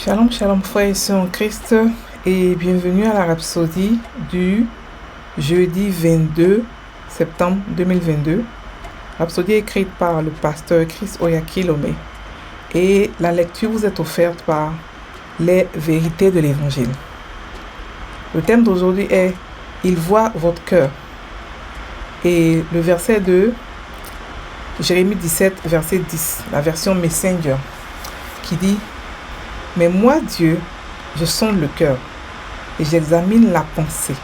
Shalom, shalom frères et sœurs en Christ et bienvenue à la Rhapsodie du jeudi 22 septembre 2022. Rhapsodie écrite par le pasteur Chris Oyakilome et la lecture vous est offerte par les vérités de l'évangile. Le thème d'aujourd'hui est « Il voit votre cœur » et le verset de Jérémie 17, verset 10, la version Messenger, qui dit « Mais moi, Dieu, je sonde le cœur et j'examine la pensée.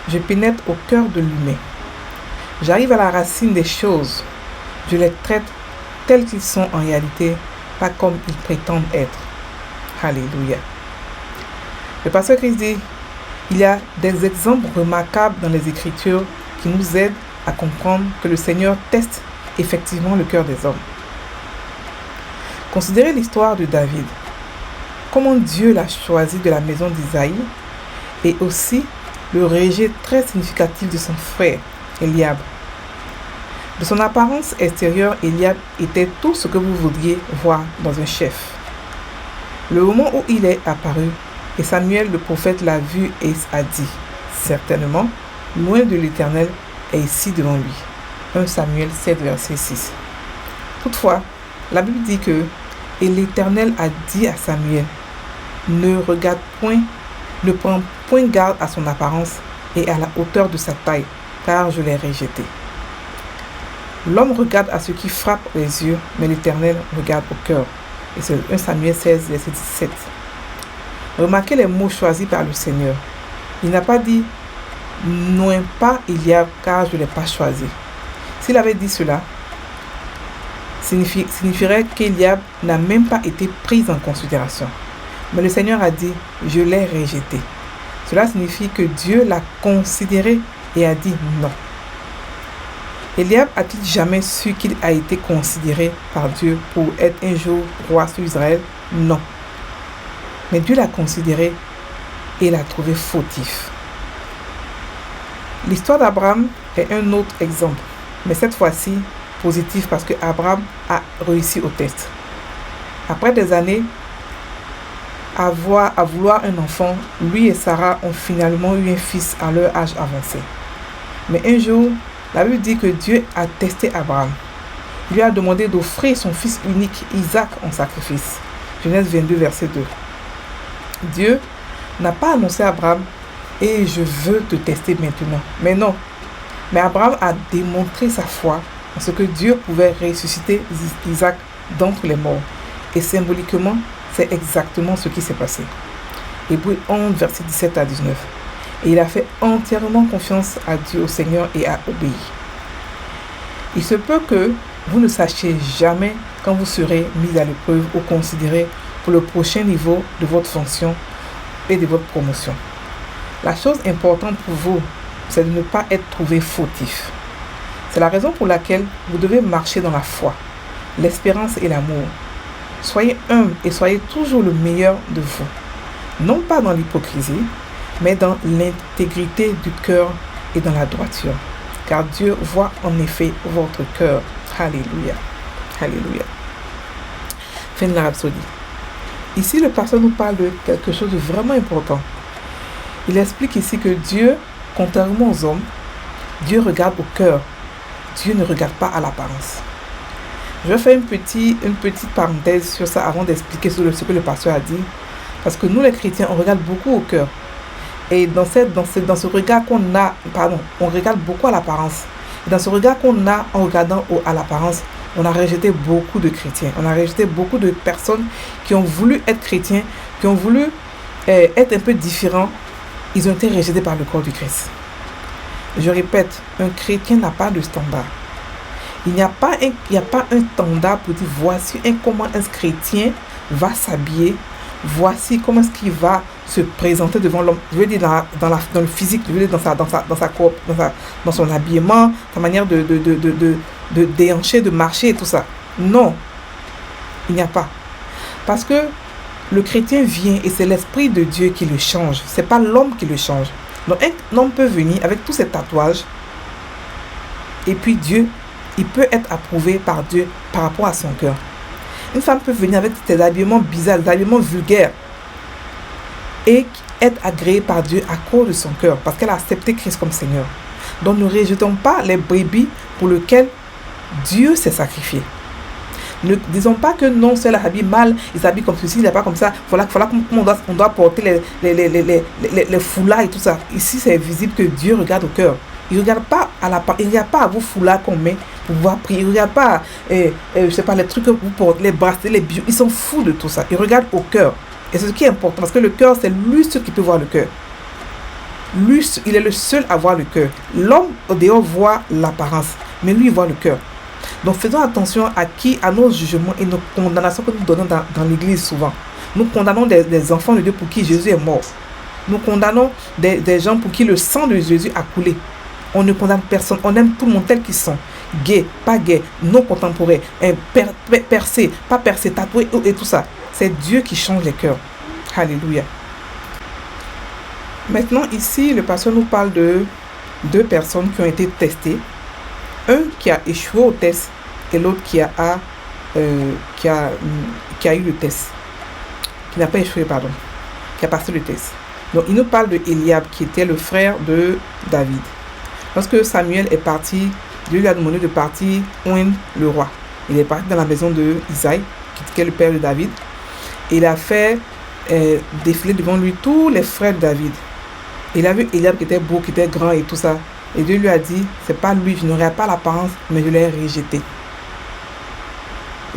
Je pénètre au cœur de l'humain. J'arrive à la racine des choses. Je les traite tels qu'ils sont en réalité, pas comme ils prétendent être. » Alléluia. Le pasteur Christ dit « Il y a des exemples remarquables dans les Écritures qui nous aident à comprendre que le Seigneur teste effectivement le cœur des hommes. Considérez l'histoire de David. Comment Dieu l'a choisi de la maison d'Isaïe et aussi le rejet très significatif de son frère Eliab. De son apparence extérieure, Eliab était tout ce que vous voudriez voir dans un chef. Le moment où il est apparu, et Samuel le prophète l'a vu et a dit, certainement, loin de l'Éternel est ici devant lui. 1 Samuel 7, verset 6. Toutefois, la Bible dit que « Et l'Éternel a dit à Samuel, ne prends point garde à son apparence et à la hauteur de sa taille, car je l'ai rejeté. » L'homme regarde à ce qui frappe les yeux, mais l'Éternel regarde au cœur. Et c'est 1 Samuel 16, verset 17. Remarquez les mots choisis par le Seigneur. Il n'a pas dit « Non pas Eliab, car je ne l'ai pas choisi ». S'il avait dit cela, signifierait qu'Eliab n'a même pas été pris en considération. Mais le Seigneur a dit « Je l'ai rejeté ». Cela signifie que Dieu l'a considéré et a dit « Non ». Eliab a-t-il jamais su qu'il a été considéré par Dieu pour être un jour roi sur Israël? Non. Mais Dieu l'a considéré et l'a trouvé fautif. L'histoire d'Abraham est un autre exemple, mais cette fois-ci positif parce que Abraham a réussi au test. Après des années à vouloir un enfant, lui et Sarah ont finalement eu un fils à leur âge avancé. Mais un jour, la Bible dit que Dieu a testé Abraham. Il lui a demandé d'offrir son fils unique, Isaac, en sacrifice. Genèse 22, verset 2. Dieu n'a pas annoncé à Abraham « Et je veux te tester maintenant ». Mais non. Mais Abraham a démontré sa foi en ce que Dieu pouvait ressusciter Isaac d'entre les morts. Et symboliquement, c'est exactement ce qui s'est passé. Hébreux 11, verset 17 à 19. Et il a fait entièrement confiance à Dieu, au Seigneur, et a obéi. Il se peut que vous ne sachiez jamais quand vous serez mis à l'épreuve ou considéré pour le prochain niveau de votre fonction et de votre promotion. La chose importante pour vous, c'est de ne pas être trouvé fautif. C'est la raison pour laquelle vous devez marcher dans la foi, l'espérance et l'amour. Soyez humble et soyez toujours le meilleur de vous. Non pas dans l'hypocrisie, mais dans l'intégrité du cœur et dans la droiture. Car Dieu voit en effet votre cœur. Alléluia. Alléluia. Fin de la Rhapsodie. Ici, le pasteur nous parle de quelque chose de vraiment important. Il explique ici que Dieu, contrairement aux hommes, Dieu regarde au cœur. Dieu ne regarde pas à l'apparence. Je vais faire une petite parenthèse sur ça avant d'expliquer ce que le pasteur a dit. Parce que nous, les chrétiens, on regarde beaucoup au cœur. Et dans ce regard qu'on a, on regarde beaucoup à l'apparence. Et dans ce regard qu'on a en regardant à l'apparence, on a rejeté beaucoup de chrétiens. On a rejeté beaucoup de personnes qui ont voulu être chrétiens, qui ont voulu être un peu différents. Ils ont été rejetés par le corps du Christ. Je répète, un chrétien n'a pas de standard. Il n'y a pas un standard pour dire voici comment un chrétien va s'habiller, voici comment est-ce qu'il va se présenter devant l'homme. Je veux dire dans le physique, je veux dire dans son habillement, sa manière de déhancher, de marcher et tout ça. Non, il n'y a pas. Parce que le chrétien vient et c'est l'Esprit de Dieu qui le change. C'est pas l'homme qui le change. Donc un homme peut venir avec tous ses tatouages et puis Dieu, il peut être approuvé par Dieu par rapport à son cœur. Une femme peut venir avec des habillements bizarres, des habillements vulgaires et être agréée par Dieu à cause de son cœur, parce qu'elle a accepté Christ comme Seigneur. Donc ne rejetons pas les brebis pour lesquelles Dieu s'est sacrifié. Ne disons pas que non, ceux-là habillent mal, ils s'habillent comme ceci, il n'est pas comme ça. Voilà on doit porter les foulards et tout ça. Ici, c'est visible que Dieu regarde au cœur. Il ne regarde pas à vos foulards qu'on met pour pouvoir prier. Il ne regarde pas, je sais pas, les trucs que vous portez, les bracelets, les bijoux. Ils s'en foutent de tout ça. Il regarde au cœur. Et c'est ce qui est important, parce que le cœur, c'est lui seul qui peut voir le cœur. Lui, il est le seul à voir le cœur. L'homme, au dehors, voit l'apparence, mais lui, il voit le cœur. Donc, faisons attention à nos jugements et nos condamnations que nous donnons dans l'église souvent. Nous condamnons des enfants de Dieu pour qui Jésus est mort. Nous condamnons des gens pour qui le sang de Jésus a coulé. On ne condamne personne. On aime tout le monde tel qu'ils sont. Gays, pas gays, non contemporains, percés, pas percés, tatoués et tout ça. C'est Dieu qui change les cœurs. Alléluia. Maintenant, ici, le pasteur nous parle de 2 personnes qui ont été testées. Un qui a échoué au test et l'autre qui a eu le test. Qui n'a pas échoué, pardon. Qui a passé le test. Donc, il nous parle de Eliab, qui était le frère de David. Lorsque Samuel est parti, Dieu lui a demandé de partir oindre le roi. Il est parti dans la maison de Isaïe, qui est le père de David. Et il a fait défiler devant lui tous les frères de David. Il a vu Eliab qui était beau, qui était grand et tout ça. Et Dieu lui a dit, c'est pas lui, je n'aurai pas l'apparence, mais je l'ai rejeté.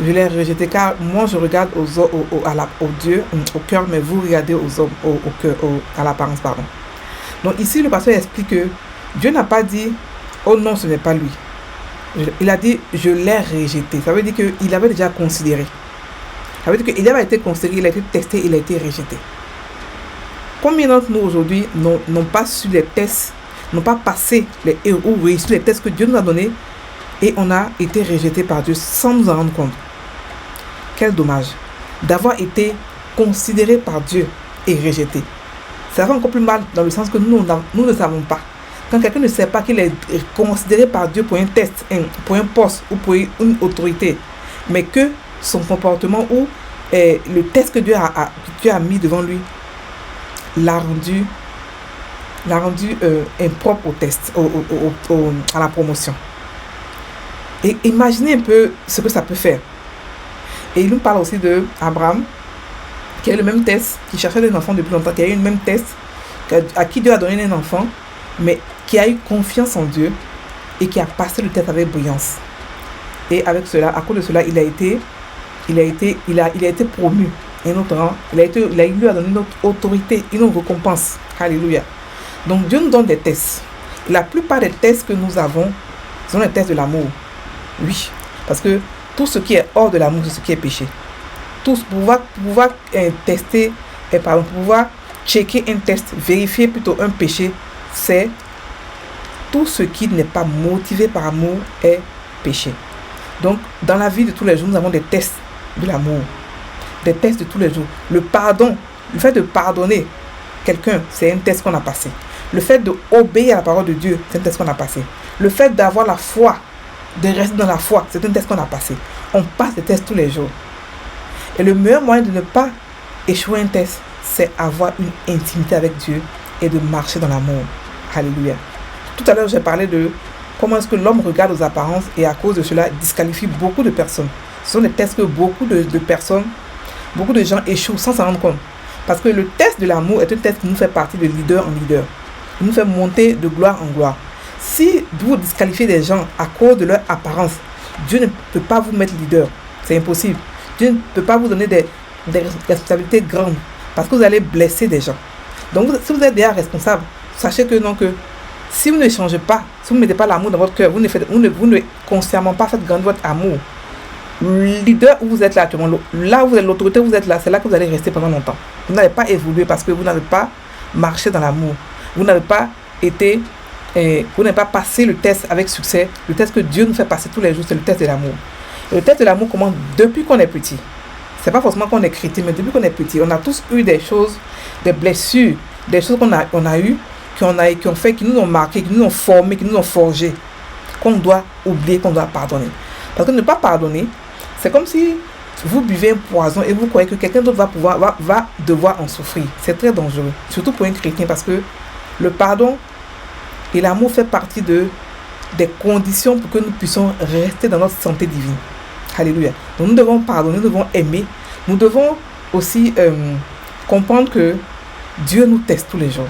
Je l'ai rejeté car moi je regarde au Dieu, au cœur, mais vous regardez aux hommes, au cœur, à l'apparence, pardon. Donc ici, le pasteur explique que Dieu n'a pas dit, oh non, ce n'est pas lui. Il a dit, je l'ai rejeté. Ça veut dire qu'il avait déjà considéré. Ça veut dire qu'il avait été considéré, il a été testé, il a été rejeté. Combien d'entre nous aujourd'hui n'ont pas su les tests, n'ont pas passé ou réussi les tests que Dieu nous a donnés et on a été rejeté par Dieu sans nous en rendre compte. Quel dommage d'avoir été considéré par Dieu et rejeté. Ça va encore plus mal dans le sens que nous ne savons pas. Quand quelqu'un ne sait pas qu'il est considéré par Dieu pour un test, pour un poste ou pour une autorité, mais que son comportement ou le test que Dieu a mis devant lui l'a rendu impropre au test, à la promotion. Et imaginez un peu ce que ça peut faire. Et il nous parle aussi de Abraham, qui a eu le même test, qui cherchait des enfants depuis longtemps, qui a eu le même test, à qui Dieu a donné un enfant, mais qui a eu confiance en Dieu et qui a passé le test avec brillance. Et avec cela, à cause de cela, il a été promu un autre rang. Il lui a donné une autre autorité, une autre récompense. Alléluia. Donc Dieu nous donne des tests. La plupart des tests que nous avons sont les tests de l'amour. Oui, parce que tout ce qui est hors de l'amour, c'est ce qui est péché. Pour pouvoir tester, pour pouvoir checker un test, vérifier plutôt un péché, c'est tout ce qui n'est pas motivé par amour est péché. Donc, dans la vie de tous les jours, nous avons des tests de l'amour. Des tests de tous les jours. Le pardon, le fait de pardonner quelqu'un, c'est un test qu'on a passé. Le fait d'obéir à la parole de Dieu, c'est un test qu'on a passé. Le fait d'avoir la foi, de rester dans la foi, c'est un test qu'on a passé. On passe des tests tous les jours. Et le meilleur moyen de ne pas échouer un test, c'est avoir une intimité avec Dieu et de marcher dans l'amour. Alléluia. Tout à l'heure, j'ai parlé de comment est-ce que l'homme regarde aux apparences et à cause de cela, disqualifie beaucoup de personnes. Ce sont des tests que beaucoup de personnes, beaucoup de gens échouent sans s'en rendre compte. Parce que le test de l'amour est un test qui nous fait partir de leader en leader. Il nous fait monter de gloire en gloire. Si vous disqualifiez des gens à cause de leur apparence, Dieu ne peut pas vous mettre leader. C'est impossible. Dieu ne peut pas vous donner des responsabilités grandes parce que vous allez blesser des gens. Donc, si vous êtes déjà responsable, sachez que si vous ne changez pas, si vous ne mettez pas l'amour dans votre cœur, vous ne consciemment pas faites grandir votre amour. Le leader où vous êtes là actuellement, là où vous êtes l'autorité, vous êtes là, c'est là que vous allez rester pendant longtemps. Vous n'allez pas évoluer parce que vous n'avez pas marché dans l'amour. Vous n'avez pas passé le test avec succès. Le test que Dieu nous fait passer tous les jours, c'est le test de l'amour. Et le test de l'amour commence depuis qu'on est petit. C'est pas forcément qu'on est chrétien, mais depuis qu'on est petit, on a tous eu des choses, des blessures, des choses qu'on a eues, qui nous ont marqué, qui nous ont formés, qui nous ont forgés, qu'on doit oublier, qu'on doit pardonner. Parce que ne pas pardonner, c'est comme si vous buvez un poison et vous croyez que quelqu'un d'autre va devoir en souffrir. C'est très dangereux, surtout pour un chrétien, parce que le pardon et l'amour fait partie des conditions pour que nous puissions rester dans notre santé divine. Alléluia. Donc nous devons pardonner, nous devons aimer. Nous devons aussi comprendre que Dieu nous teste tous les jours.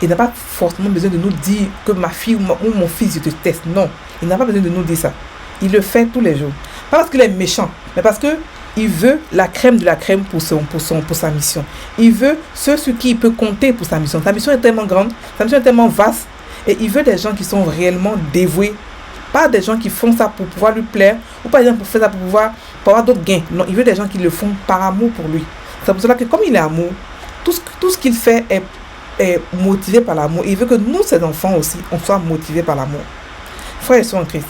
Il n'a pas forcément besoin de nous dire que ma fille ou mon fils, je te teste. Non, il n'a pas besoin de nous dire ça. Il le fait tous les jours. Pas parce qu'il est méchant, mais parce qu'il veut la crème de la crème pour sa mission. Il veut ceux sur qui il peut compter pour sa mission. Sa mission est tellement grande, sa mission est tellement vaste, et il veut des gens qui sont réellement dévoués. Pas des gens qui font ça pour pouvoir lui plaire, ou pas des gens qui font ça pour avoir d'autres gains. Non, il veut des gens qui le font par amour pour lui. C'est pour cela que comme il est amour, tout ce qu'il fait est motivé par l'amour. Il veut que nous, ses enfants aussi, on soit motivés par l'amour. Frères et sœurs en Christ,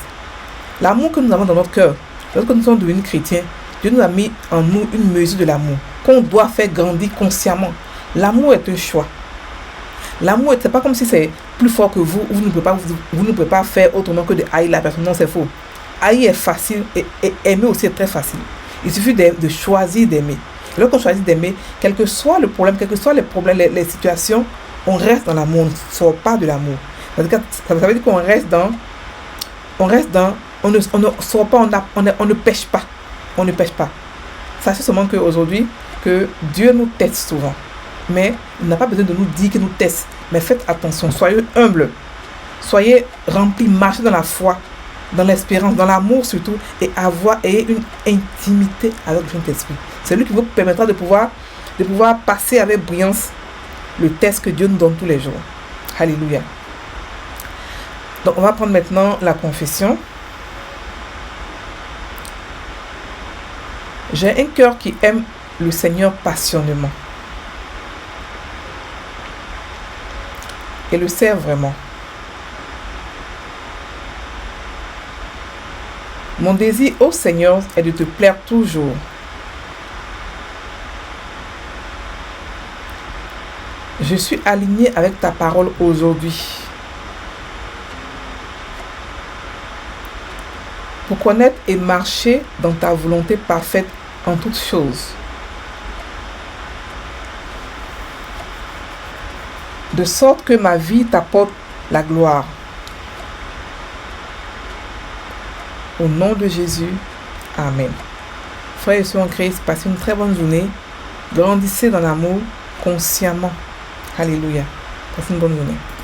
l'amour que nous avons dans notre cœur, lorsque nous sommes devenus chrétiens, Dieu nous a mis en nous une mesure de l'amour qu'on doit faire grandir consciemment. L'amour est un choix. L'amour, c'est pas comme si c'est plus fort que vous, vous ne pouvez pas faire autrement que de haïr la personne. Non, c'est faux. Haïr est facile et aimer aussi est très facile. Il suffit de choisir d'aimer. Lorsqu'on choisit d'aimer, quel que soit le problème, quels que soient les problèmes, les situations, on reste dans l'amour, on ne sort pas de l'amour. Ça veut dire qu'on reste dans, on ne sort pas, on ne pêche pas. On ne pêche pas. Sachez seulement qu'aujourd'hui, que Dieu nous teste souvent. Mais il n'a pas besoin de nous dire qu'il nous teste. Mais faites attention, soyez humbles. Soyez remplis, marchez dans la foi, dans l'espérance, dans l'amour surtout, et ayez une intimité avec le Saint-Esprit. C'est lui qui vous permettra de pouvoir passer avec brillance le test que Dieu nous donne tous les jours. Alléluia. Donc on va prendre maintenant la confession. J'ai un cœur qui aime le Seigneur passionnément et le sert vraiment. Mon désir, ô Seigneur, est de te plaire toujours. Je suis aligné avec ta parole aujourd'hui. Pour connaître et marcher dans ta volonté parfaite en toutes choses. De sorte que ma vie t'apporte la gloire. Au nom de Jésus, Amen. Frères et sœurs en Christ, passez une très bonne journée. Grandissez dans l'amour consciemment. Alléluia. Passez une bonne journée.